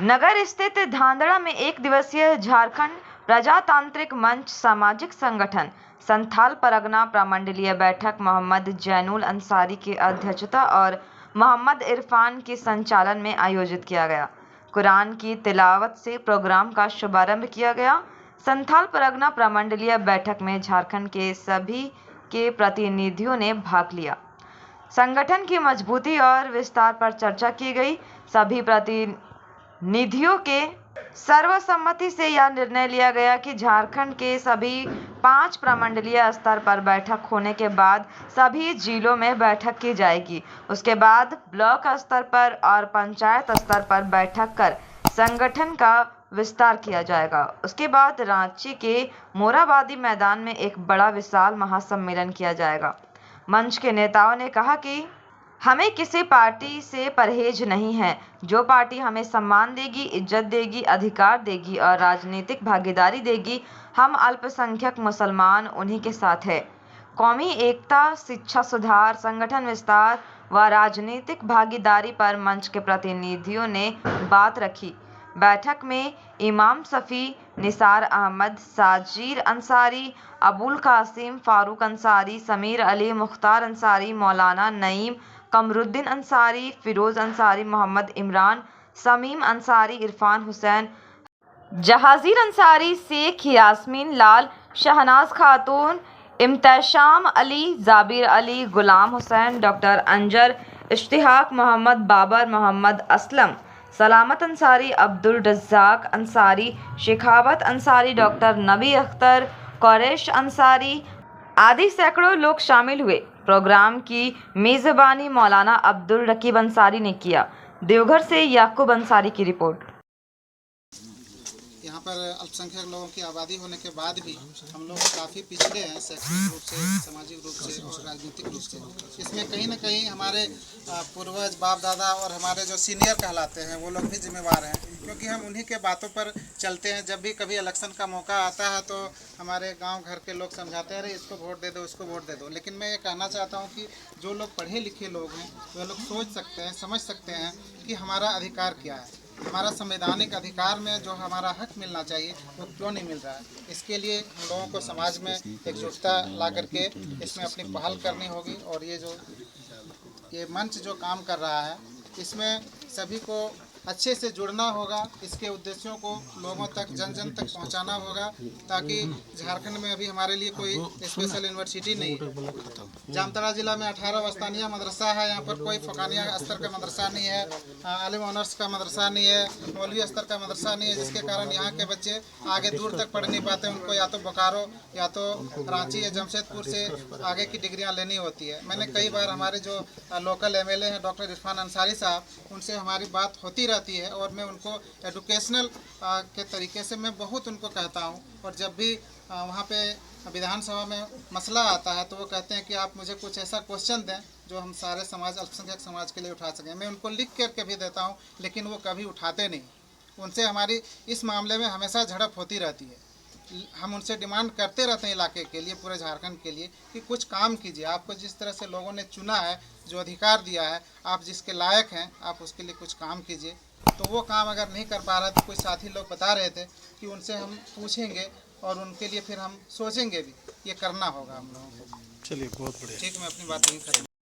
नगर स्थित धांधड़ा में एक दिवसीय झारखंड प्रजातांत्रिक मंच सामाजिक संगठन संथाल परगना प्रमंडलीय बैठक मोहम्मद जैनुल अंसारी की अध्यक्षता और मोहम्मद इरफान के संचालन में आयोजित किया गया। कुरान की तिलावत से प्रोग्राम का शुभारंभ किया गया। संथाल परगना प्रमंडलीय बैठक में झारखंड के सभी के प्रतिनिधियों ने भाग लिया। संगठन की मजबूती और विस्तार पर चर्चा की गई। सभी प्रतिनिधियों के सर्वसम्मति से यह निर्णय लिया गया कि झारखंड के सभी 5 प्रमंडलीय स्तर पर बैठक होने के बाद सभी जिलों में बैठक की जाएगी। उसके बाद ब्लॉक स्तर पर और पंचायत स्तर पर बैठक कर संगठन का विस्तार किया जाएगा। उसके बाद रांची के मोरहाबादी मैदान में एक बड़ा विशाल महासम्मेलन किया जाएगा। मंच के नेताओं ने कहा कि हमें किसी पार्टी से परहेज नहीं है। जो पार्टी हमें सम्मान देगी, इज्जत देगी, अधिकार देगी और राजनीतिक भागीदारी देगी, हम अल्पसंख्यक मुसलमान उन्हीं के साथ है। कौमी एकता, शिक्षा सुधार, संगठन विस्तार व राजनीतिक भागीदारी पर मंच के प्रतिनिधियों ने बात रखी। बैठक में इमाम शफी, निसार अहमद, साजिर अंसारी, अबुल कासिम, फारूक अंसारी, समीर अली, मुख्तार अंसारी, मौलाना नईम, कमरुद्दीन अंसारी, फिरोज अंसारी, मोहम्मद इमरान, समीम अंसारी, इरफान हुसैन, जहाजीर अंसारी, शेख यास्मीन लाल, शहनाज खातून, इम्तिशाम अली, जाबिर अली, गुलाम हुसैन, डॉक्टर अंजर, इश्तिहाक मोहम्मद, बाबर मोहम्मद असलम, सलामत अंसारी, अब्दुल रज़्ज़ाक अंसारी, शेखावत अंसारी, डॉक्टर नबी अख्तर, कुरैश अंसारी आदि सैकड़ों लोग शामिल हुए। प्रोग्राम की मेज़बानी मौलाना अब्दुल रकीब अंसारी ने किया। देवघर से याकूब अंसारी की रिपोर्ट। यहाँ पर अल्पसंख्यक लोगों की आबादी होने के बाद भी हम लोग काफ़ी पिछड़े हैं, शैक्षणिक रूप से, सामाजिक रूप से और राजनीतिक रूप से। इसमें कहीं ना कहीं हमारे पूर्वज, बाप दादा और हमारे जो सीनियर कहलाते हैं वो लोग भी जिम्मेवार हैं, क्योंकि हम उन्हीं के बातों पर चलते हैं। जब भी कभी इलेक्शन का मौका आता है तो हमारे गाँव घर के लोग समझाते हैं, अरे इसको वोट दे दो, इसको वोट दे दो। लेकिन मैं ये कहना चाहता हूँ कि जो लोग पढ़े लिखे लोग हैं वे लोग सोच सकते हैं, समझ सकते हैं कि हमारा अधिकार क्या है। हमारा संवैधानिक अधिकार में जो हमारा हक मिलना चाहिए वो क्यों नहीं मिल रहा है। इसके लिए हम लोगों को समाज में एकजुटता ला करके इसमें अपनी पहल करनी होगी। और ये मंच जो काम कर रहा है इसमें सभी को अच्छे से जुड़ना होगा। इसके उद्देश्यों को लोगों तक, जन जन तक पहुंचाना होगा, ताकि झारखंड में अभी हमारे लिए कोई स्पेशल यूनिवर्सिटी नहीं है। जामताड़ा जिला में 18 वस्तानिया मदरसा है। यहाँ पर कोई फ़कानिया स्तर का मदरसा नहीं है, आलिम ऑनर्स का मदरसा नहीं है, मौलवी स्तर का मदरसा नहीं है, जिसके कारण यहाँ के बच्चे आगे दूर तक पढ़ नहीं पाते। उनको या तो बोकारो या तो रांची या जमशेदपुर से आगे की डिग्रियाँ लेनी होती है। मैंने कई बार हमारे जो लोकल MLA हैं डॉक्टर इरफान अंसारी साहब, उनसे हमारी बात होती रहती है और मैं उनको एजुकेशनल के तरीके से मैं बहुत उनको कहता हूँ। और जब भी वहाँ पे विधानसभा में मसला आता है तो वो कहते हैं कि आप मुझे कुछ ऐसा क्वेश्चन दें जो हम सारे समाज, अल्पसंख्यक समाज के लिए उठा सकें। मैं उनको लिख करके भी देता हूँ, लेकिन वो कभी उठाते नहीं। उनसे हमारी इस मामले में हमेशा झड़प होती रहती है। हम उनसे डिमांड करते रहते हैं इलाके के लिए, पूरे झारखंड के लिए, कि कुछ काम कीजिए। आपको जिस तरह से लोगों ने चुना है, जो अधिकार दिया है, आप जिसके लायक हैं, आप उसके लिए कुछ काम कीजिए। तो वो काम अगर नहीं कर पा रहा तो कुछ साथी लोग बता रहे थे कि उनसे हम पूछेंगे और उनके लिए फिर हम सोचेंगे भी। ये करना होगा हम लोगों को। चलिए, बहुत बढ़िया। ठीक, मैं अपनी बात नहीं करूँगा।